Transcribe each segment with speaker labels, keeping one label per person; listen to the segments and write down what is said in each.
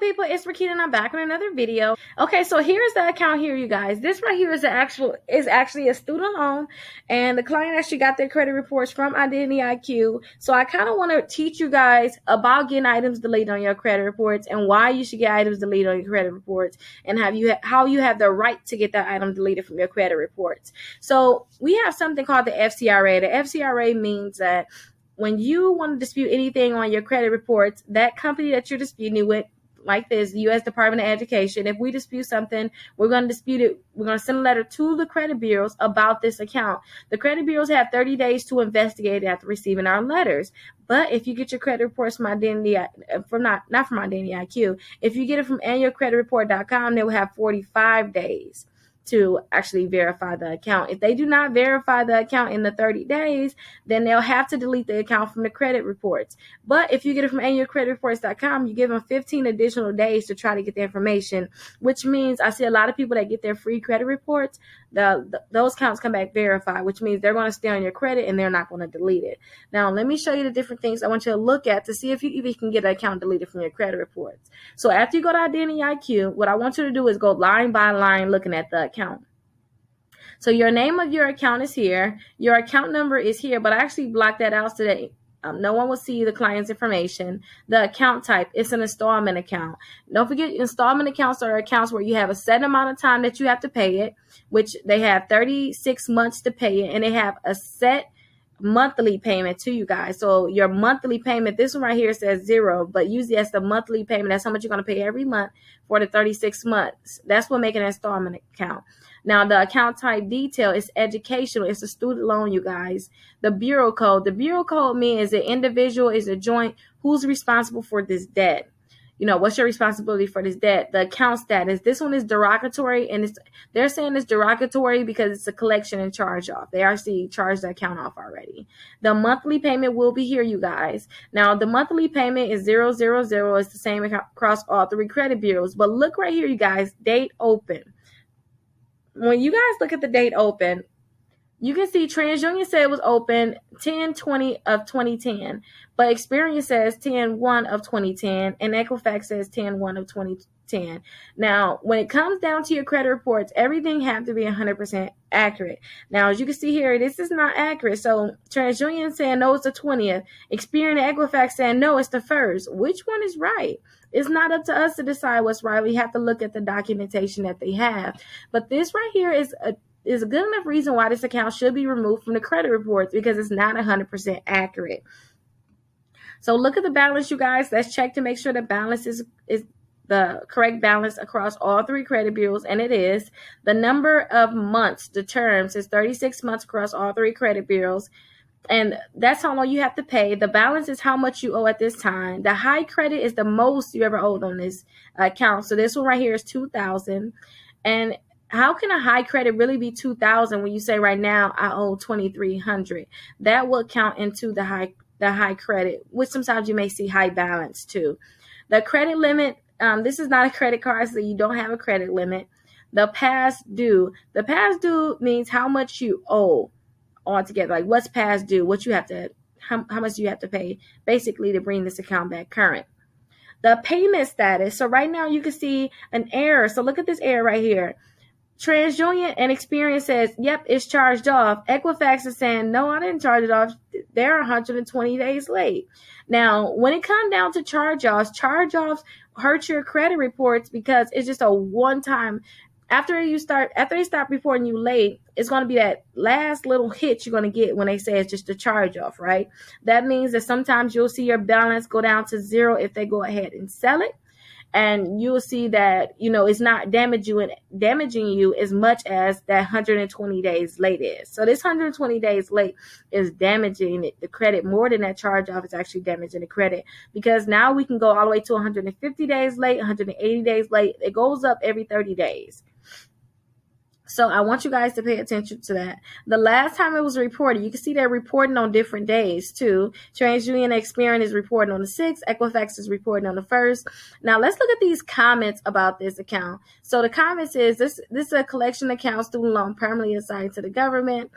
Speaker 1: people, it's Rickita and I'm back with another video. Okay, so here's the account here, you guys. This right here is actually a student loan, and the client actually got their credit reports from Identity IQ. So I kind of want to teach you guys about getting items deleted on your credit reports and why you should get items deleted on your credit reports, and how you have the right to get that item deleted from your credit reports. So we have something called the FCRA. The FCRA means that when you want to dispute anything on your credit reports, that company that you're disputing with, like this, the U.S. Department of Education, if we dispute something, we're going to dispute it. We're going to send a letter to the credit bureaus about this account. The credit bureaus have 30 days to investigate after receiving our letters. But if you get your credit reports from Identity, not from Identity IQ, if you get it from annualcreditreport.com, they will have 45 days to actually verify the account. If they do not verify the account in the 30 days, then they'll have to delete the account from the credit reports. But if you get it from annualcreditreport.com, you give them 15 additional days to try to get the information, which means I see a lot of people that get their free credit reports, those accounts come back verified, which means they're going to stay on your credit and they're not going to delete it. Now, let me show you the different things I want you to look at to see if you even can get an account deleted from your credit reports. So after you go to Identity IQ, what I want you to do is go line by line looking at the account. So your name of your account is here. Your account number is here, but I actually blocked that out today. No one will see the client's information. The account type, it's an installment account. Don't forget, installment accounts are accounts where you have a set amount of time that you have to pay it, which they have 36 months to pay it, and they have a set monthly payment to you guys. So your monthly payment, this one right here says 0, but usually that's the monthly payment. That's how much you're going to pay every month for the 36 months. That's what makes an installment account. Now, the account type detail is educational. It's a student loan, you guys. The bureau code. The bureau code means is an individual, is a joint, who's responsible for this debt. You know, what's your responsibility for this debt? The account status. This one is derogatory, and they're saying it's derogatory because it's a collection and charge off. They actually charged the account off already. The monthly payment will be here, you guys. Now, the monthly payment is 000. It's the same across all 3 credit bureaus. But look right here, you guys. Date open. When you guys look at the date open, you can see TransUnion said it was open 10/20 of 2010, but Experian says 10/1 of 2010, and Equifax says 10/1 of 2010. Now, when it comes down to your credit reports, everything has to be 100% accurate. Now, as you can see here, this is not accurate. So TransUnion saying no, it's the 20th. Experian and Equifax saying no, it's the 1st. Which one is right? It's not up to us to decide what's right. We have to look at the documentation that they have. But this right here is a good enough reason why this account should be removed from the credit reports, because it's not 100% accurate. So look at the balance, you guys. Let's check to make sure the balance is the correct balance across all 3 credit bureaus, and it is. The number of months, the terms, is 36 months across all 3 credit bureaus. And that's how long you have to pay. The balance is how much you owe at this time. The high credit is the most you ever owed on this account. So this one right here is $2,000. And how can a high credit really be $2,000 when you say right now I owe $2,300? That will count into the high credit, which sometimes you may see high balance too. The credit limit, this is not a credit card, so you don't have a credit limit. The past due. The past due means how much you owe altogether. Like what's past due, what you have to, how much you have to pay basically to bring this account back current. The payment status. So right now you can see an error. So look at this error right here. TransUnion and Experian says, yep, it's charged off. Equifax is saying, no, I didn't charge it off. They're 120 days late. Now, when it comes down to charge-offs hurt your credit reports because it's just a one-time. After they start reporting you late, it's going to be that last little hit you're going to get when they say it's just a charge-off, right? That means that sometimes you'll see your balance go down to 0 if they go ahead and sell it. And you'll see that, you know, it's not damaging you as much as that 120 days late is. So this 120 days late is damaging the credit more than that charge off is actually damaging the credit, because now we can go all the way to 150 days late, 180 days late. It goes up every 30 days. So I want you guys to pay attention to that. The last time it was reported, you can see they're reporting on different days too. TransUnion and Experian is reporting on the 6th. Equifax is reporting on the 1st. Now let's look at these comments about this account. So the comments is this is a collection account, student loan permanently assigned to the government.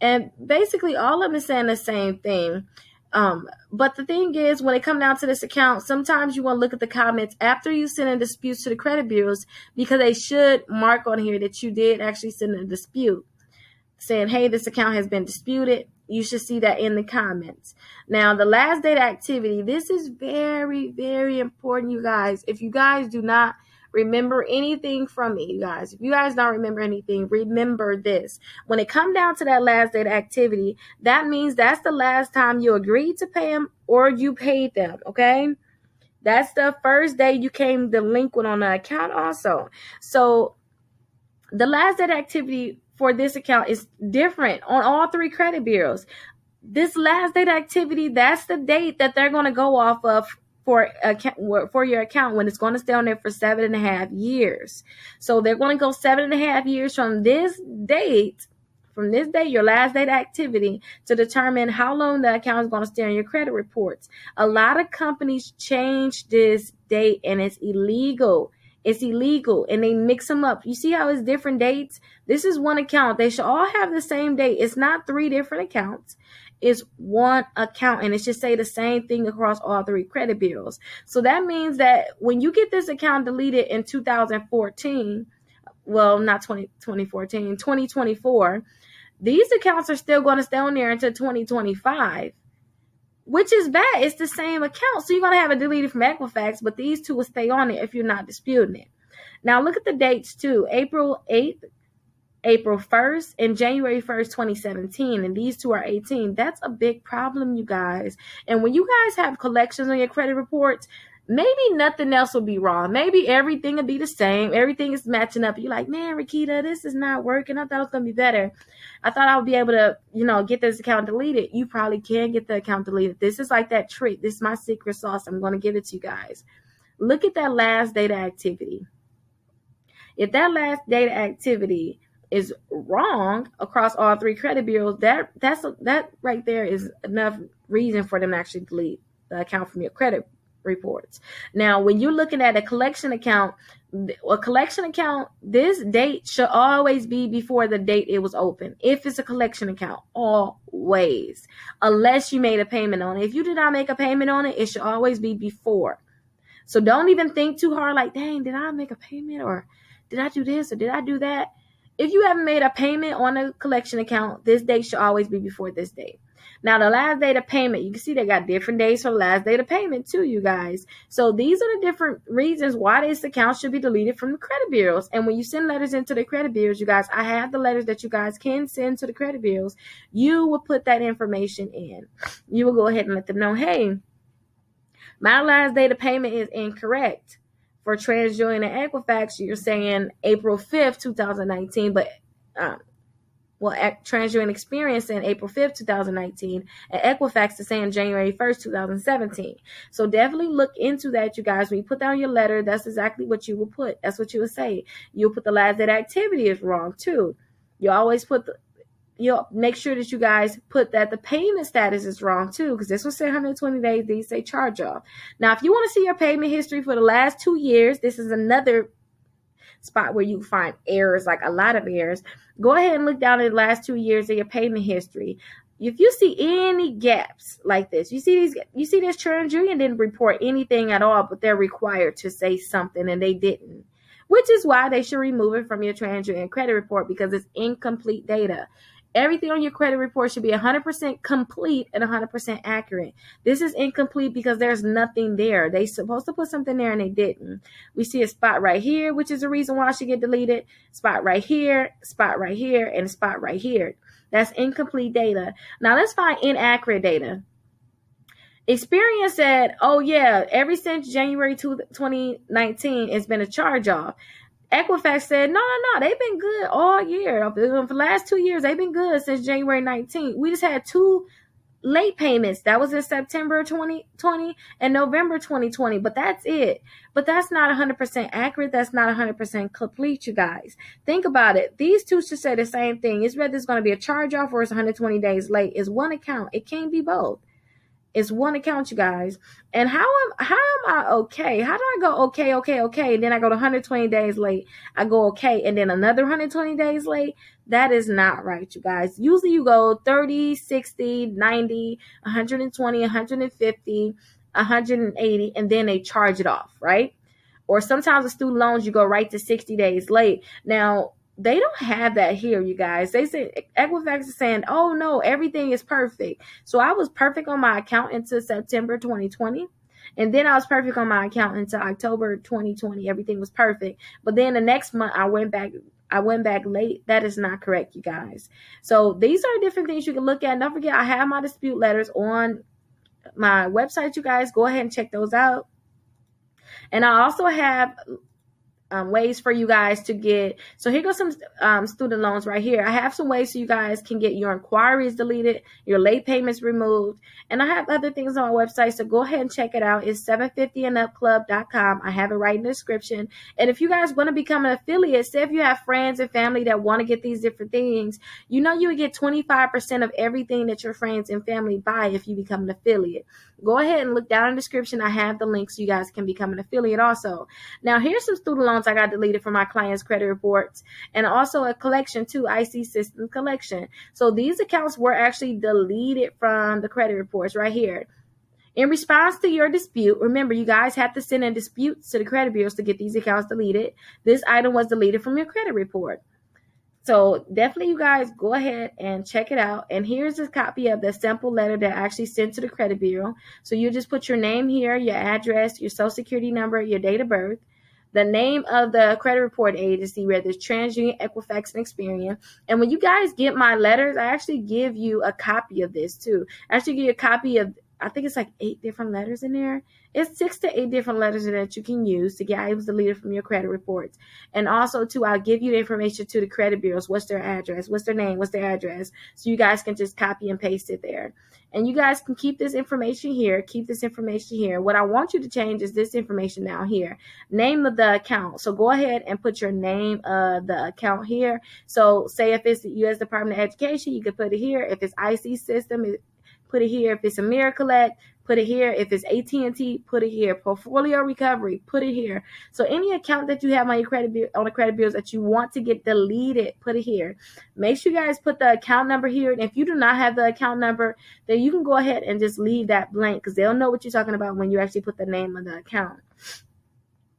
Speaker 1: And basically all of them is saying the same thing. But the thing is, when it comes down to this account, sometimes you want to look at the comments after you send in disputes to the credit bureaus, because they should mark on here that you did actually send a dispute saying, hey, this account has been disputed. You should see that in the comments. Now, the last date activity, this is very, very important, you guys. If you guys do not remember anything from me, you guys, if you guys don't remember anything, remember this. When it comes down to that last date activity, that means that's the last time you agreed to pay them or you paid them, okay? That's the first day you came delinquent on the account also. So the last date activity for this account is different on all three credit bureaus. This last date activity, that's the date that they're going to go off of for your account when it's going to stay on there for 7.5 years. So they're going to go 7.5 years from this date, your last date activity, to determine how long the account is going to stay on your credit reports. A lot of companies change this date, and it's illegal. It's illegal, and they mix them up. You see how it's different dates? This is one account. They should all have the same date. It's not 3 different accounts. It's one account, and it should say the same thing across all 3 credit bureaus. So that means that when you get this account deleted in 2014, well, not 2014, 2024, these accounts are still going to stay on there until 2025. Which is bad. It's the same account. So you're going to have it deleted from Equifax, but these 2 will stay on it if you're not disputing it. Now look at the dates too. April 8th, April 1st, and January 1st, 2017. And these 2 are 18. That's a big problem, you guys. And when you guys have collections on your credit reports, maybe nothing else will be wrong. Maybe everything will be the same. Everything is matching up. You're like, man, Rickita, this is not working. I thought it was going to be better. I thought I would be able to, get this account deleted. You probably can get the account deleted. This is like that trick. This is my secret sauce. I'm going to give it to you guys. Look at that last data activity. If that last data activity is wrong across all 3 credit bureaus, that right there is enough reason for them to actually delete the account from your credit reports. Now, when you're looking at a collection account, this date should always be before the date it was open. If it's a collection account, always, unless you made a payment on it. If you did not make a payment on it, it should always be before. So don't even think too hard like, dang, did I make a payment, or did I do this, or did I do that? If you haven't made a payment on a collection account, this date should always be before this date. Now, the last date of payment, you can see they got different days for the last date of payment too, you guys. So these are the different reasons why this account should be deleted from the credit bureaus. And when you send letters into the credit bureaus, you guys, I have the letters that you guys can send to the credit bureaus. You will put that information in. You will go ahead and let them know, hey, my last date of payment is incorrect. For TransUnion and Equifax, you're saying April 5th, 2019, but TransUnion Experience in April 5th, 2019, and Equifax is saying January 1st, 2017. So definitely look into that, you guys. When you put down your letter, that's exactly what you will put. That's what you will say. You'll put the last date activity is wrong too. You always put you'll make sure that you guys put that the payment status is wrong too, because this will say 120 days. These say charge off. Now, if you want to see your payment history for the last 2 years, this is another spot where you find errors, like a lot of errors. Go ahead and look down at the last 2 years of your payment history. If you see any gaps like this, you see this TransUnion didn't report anything at all, but they're required to say something and they didn't, which is why they should remove it from your TransUnion credit report, because it's incomplete data. Everything on your credit report should be 100% complete and 100% accurate. This is incomplete because there's nothing there. They supposed to put something there and they didn't. We see a spot right here, which is the reason why it should get deleted. Spot right here, and a spot right here. That's incomplete data. Now let's find inaccurate data. Experian said, oh yeah, ever since January 2019, it's been a charge off. Equifax said, no, they've been good all year. For the last 2 years, they've been good since January 19. We just had 2 late payments. That was in September 2020 and November 2020, but that's it. But that's not 100% accurate. That's not 100% complete, you guys. Think about it. These 2 should say the same thing. It's whether it's going to be a charge off or it's 120 days late. It's one account. It can't be both. It's one account, you guys. And how am I okay? How do I go okay, and then I go to 120 days late? I go okay, and then another 120 days late? That is not right, you guys. Usually you go 30, 60, 90, 120, 150, 180, and then they charge it off, right? Or sometimes with student loans, you go right to 60 days late. Now, they don't have that here, you guys. They say Equifax is saying, oh no, everything is perfect. So I was perfect on my account until September 2020. And then I was perfect on my account until October 2020. Everything was perfect. But then the next month I went back late. That is not correct, you guys. So these are different things you can look at. Don't forget, I have my dispute letters on my website, you guys. Go ahead and check those out. And I also have ways for you guys to get. So here goes some student loans right here. I have some ways so you guys can get your inquiries deleted, your late payments removed, and I have other things on my website. So go ahead and check it out. It's 750andupclub.com. I have it right in the description. And if you guys want to become an affiliate, say if you have friends and family that want to get these different things, you know you would get 25% of everything that your friends and family buy if you become an affiliate. Go ahead and look down in the description. I have the link so you guys can become an affiliate also. Now, here's some student loans I got deleted from my clients' credit reports, and also a collection too, IC system collection. So these accounts were actually deleted from the credit reports right here. In response to your dispute, remember, you guys have to send in disputes to the credit bureaus to get these accounts deleted. This item was deleted from your credit report. So definitely you guys go ahead and check it out. And here's a copy of the sample letter that I actually sent to the credit bureau. So you just put your name here, your address, your social security number, your date of birth, the name of the credit report agency, whether it's TransUnion, Equifax, and Experian. And when you guys get my letters, I actually give you a copy of this too. I actually give you a copy of, I think it's like 8 different letters in there. It's 6 to 8 different letters that you can use to get items deleted from your credit reports. And also, too, I'll give you the information to the credit bureaus. What's their address? What's their name? What's their address? So you guys can just copy and paste it there. And you guys can keep this information here. Keep this information here. What I want you to change is this information down here. Name of the account. So go ahead and put your name of the account here. So say if it's the U.S. Department of Education, you can put it here. If it's IC system, put it here. If it's AmeriCollect, put it here. If it's AT&T, put it here. Portfolio Recovery, put it here. So any account that you have on your on the credit bills that you want to get deleted, put it here. Make sure you guys put the account number here. And if you do not have the account number, then you can go ahead and just leave that blank because they'll know what you're talking about when you actually put the name of the account.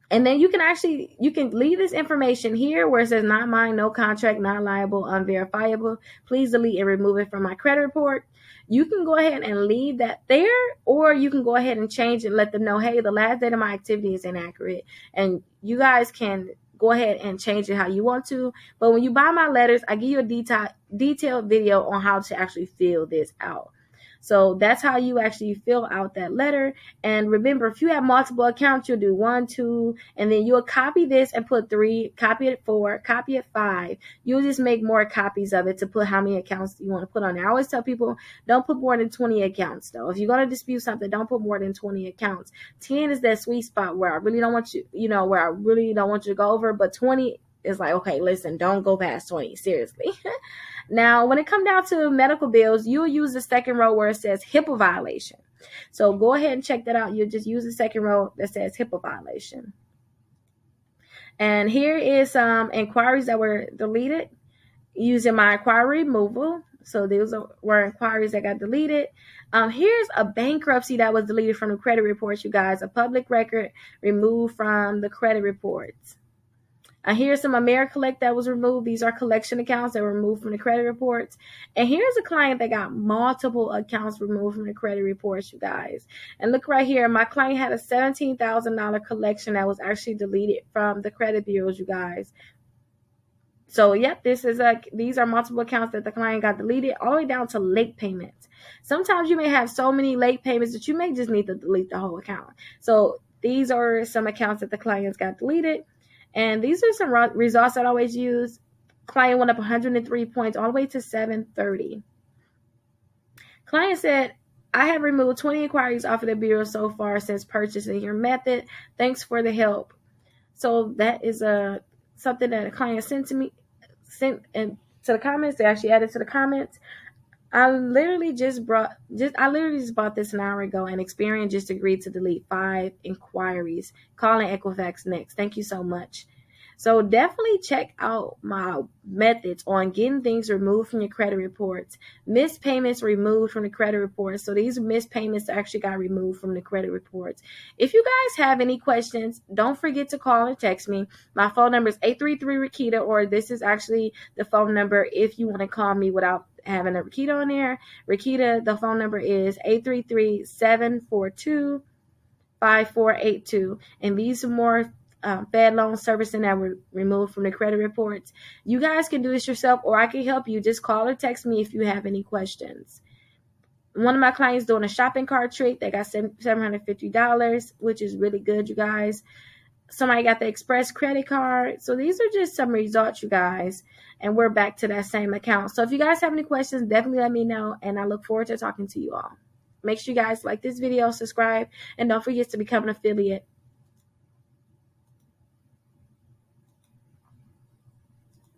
Speaker 1: And then you can leave this information here where it says not mine, no contract, not liable, unverifiable. Please delete and remove it from my credit report. You can go ahead and leave that there, or you can go ahead and change it and let them know, hey, the last date of my activity is inaccurate. And you guys can go ahead and change it how you want to. But when you buy my letters, I give you a detailed video on how to actually fill this out. So that's how you actually fill out that letter. And remember, if you have multiple accounts, you'll do 1, 2, and then you'll copy this and put 3, copy it 4, copy it 5. You'll just make more copies of it to put how many accounts you want to put on there. I always tell people, don't put more than 20 accounts, though. If you're going to dispute something, don't put more than 20 accounts. 10 is that sweet spot where I really don't want you, where I really don't want you to go over, but 20 is like, okay, listen, don't go past 20, seriously. Now, when it comes down to medical bills, you'll use the second row where it says HIPAA violation. So go ahead and check that out. You'll just use the second row that says HIPAA violation. And here is some inquiries that were deleted using my inquiry removal. So those were inquiries that got deleted. Here's a bankruptcy that was deleted from the credit reports, you guys. A public record removed from the credit reports. Here's some AmeriCollect that was removed. These are collection accounts that were removed from the credit reports. And here's a client that got multiple accounts removed from the credit reports, you guys. And look right here. My client had a $17,000 collection that was actually deleted from the credit bureaus, you guys. So, yep, these are multiple accounts that the client got deleted all the way down to late payments. Sometimes you may have so many late payments that you may just need to delete the whole account. So these are some accounts that the clients got deleted. And these are some results that I always use. Client went up 103 points all the way to 730. Client said, I have removed 20 inquiries off of the bureau so far since purchasing your method. Thanks for the help. So that is something that a client sent to the comments. They actually added to the comments. I literally just bought this an hour ago, and Experian just agreed to delete 5 inquiries. Calling Equifax next. Thank you so much. So definitely check out my methods on getting things removed from your credit reports. Missed payments removed from the credit reports. So these missed payments actually got removed from the credit reports. If you guys have any questions, don't forget to call or text me. My phone number is 833-Rickita, or this is actually the phone number if you want to call me without having a Rickita on there. Rickita, the phone number is 833-742-5482. And these are more Fed loan servicing that were removed from the credit reports. You guys can do this yourself, or I can help you. Just call or text me if you have any questions. One of my clients doing a shopping cart trick. They got $750, which is really good, you guys. Somebody got the Express credit card. So these are just some results, you guys. And we're back to that same account. So if you guys have any questions, definitely let me know. And I look forward to talking to you all. Make sure you guys like this video, subscribe, and don't forget to become an affiliate.